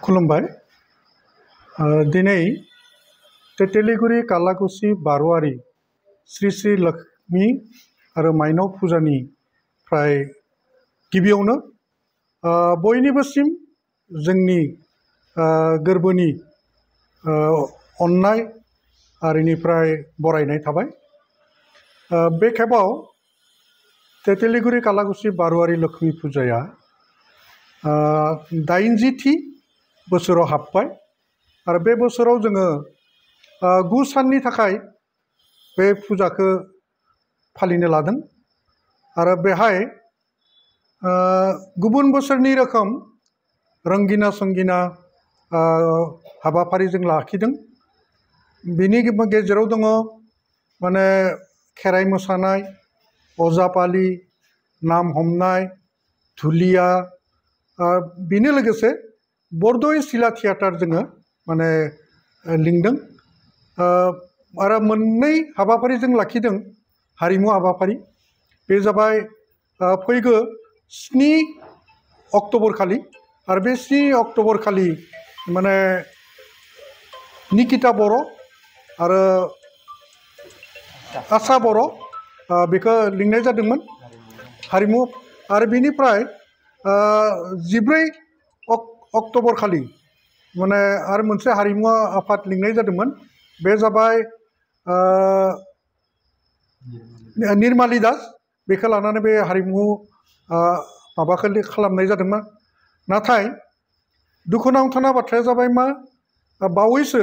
खुलुमबाय दिनै तेतेलिगुरि कालाकुसि बारुवारि श्री श्री लक्ष्मी आरो माइनाव फुजानि फ्राय गिबियावनो बयनिबोसिम जोंनि गोरबोनि अननाय आरिनिफ्राय बरायनाय थाबाय। बे खेबाव तेतेलिगुरि कालाकुसि बारुवारि लक्ष्मी फुजाया 80थि बोसोराव हाबबाय आरो बे बोसोराव जोङो 9 साननि थाखाय बे फुजाखौ फालिनो लादों आरो बेहाय गुबुन बोसोरनि रोखोम रंगिना संगिना हाबाफारि जों लाखिदों। बिनि गेजेराव दङ माने खेराइ मोसानाय, अजापालि, नाम हमनाय, धुलिया, बिनि लोगोसे बरदय सिला थियाटार जोङो माने लिंदों आरो मोननै हाबाफारि जों लाखिदों हारिमु हाबाफारि। बे जाबाय फैगौ 7 अक्ट'बर खालि आरो बे 7 अक्ट'बर खालि माने निकिता बर' आरो आसा बर' बेखौ लिंनाय जादोंमोन हारिमु। आरो बिनिफ्राय 14 अक्ट'बर खालि माने आरो मोनसे हारिमु आफाद लिंनाय जादोंमोन। बे जाबाय निर्माली दास, बेखौ लानानै बे हारिमु माबाखौ खालामनाय जादोंमोन। नाथाय दुखुनांथावना बाथ्राया जाबाय मा, बावैसो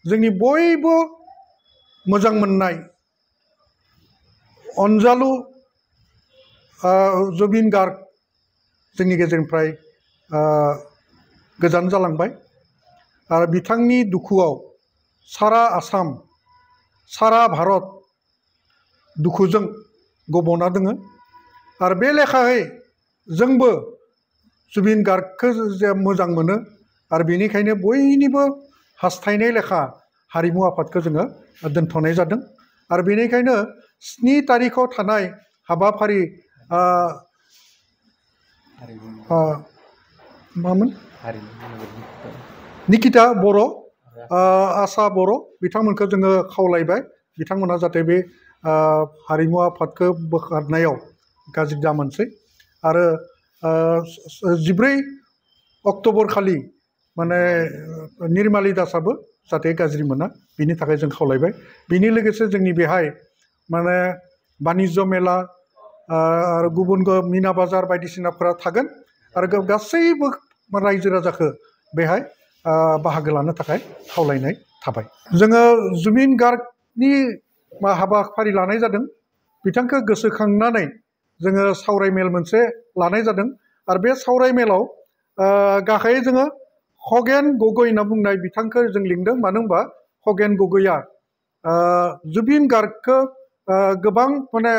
जोंनि बयबो मोजां मोननाय अनजालु जुबिन गार्ग जोंनि गेजेरनिफ्राय गोजान जालांबाय आरो बिथांनि दुखुआव सारा आसाम सारा भारत दुखुजों गब'ना दोङो। आरो बे लेखायै जोंबो जुबिन गार्गखौ जे मोजां मोनो आरो बेनिखायनो बयनिबो हास्थायनाय लेखा हारिमु आफादखौ जोङो दोनथ'नाय जादों। आरो बेनिखायनो 7 तारिखआव थानाय हाबाफारि मामोन निकिता बर' आसा बर' बिथांमोनखौ जोङो खावलायबाय बिथांमोना जाहाथे बे हारिमु आफादखौ बोखारनायाव गाज्रि दामोनसै। आरो 14 अक्ट'बर खालि माने निर्माली दासाबो जाहाथे गाज्रि मोना बिनि थाखाय जों खावलायबाय। बिनि लोगोसे जोंनि बेहाय माने बानिज्य मेला आरो गुबुन मिना बाजार बायदिसिनाफोरा थागोन आरो गासैबो रायजो राजाखौ बेहाय बाहागो लानो थाखाय खावलायनाय थाबाय। जोङो जुबिन गार्गनि हाबाफारि लानाय जादों। बिथांखौ गोसोखांनानै जोङो सावरायमेल मोनसे लानाय जादों आरो बे सावरायमेलाव गाहायै जोङो खगेन गगৈ होनना बुंनाय बिथांखौ जों लिंदों। मानो होनबा खगेन गगैया जुबिन गार्गखौ गोबां माने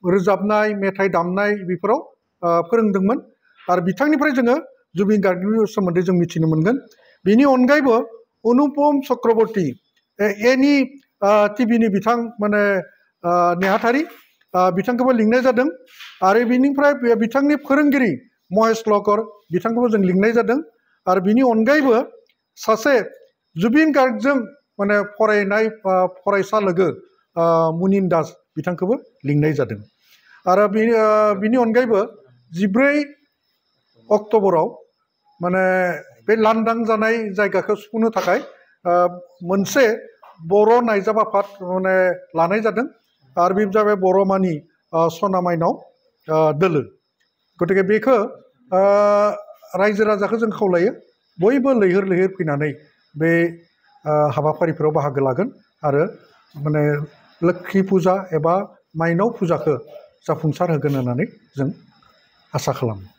रोजाबनाय मेथाइ दामनाय बेफोराव फोरोंदोंमोन आरो बिथांनिफ्राय जोङो जुबिन गार्गनि सोमोन्दै जों मिथिनो मोनगोन। बेनि अनगायैबो अनुपम चक्रवर्ती एनि टिभिनि बिथां माने नेहाथारि बिथांखौबो लिंनाय जादों आरो बिनिफ्राय बिथांनि फोरोंगिरि महेश लकर बिथांखौबो जों लिंनाय जादों। आरो बिनि अनगायैबो सासे जुबिन गार्गजों माने फरायनाय फरायसा लोगो मुनिन दास बिथांखौबो लिंनाय जादों। आरो बिनि अनगायैबो 14 अक्ट'बराव माने बे लांदां जानाय जायगाखौ सुफुंनो थाखाय मोनसे बर' नायजाब आफाद माने लानाय जादों आरो बे जाबाय बर'मानि सना माइनाव दोलो। गतिके बेखौ रायजो राजाखौ जों खावलायो बयबो लैहोर लैहोर फैनानै बे हाबाफारिफोराव बाहागो लागोन आरो माने लोक्षि फुजा एबा माइनाव फुजाखौ जाफुंसार होगोन होननानै जों आसा खालामो।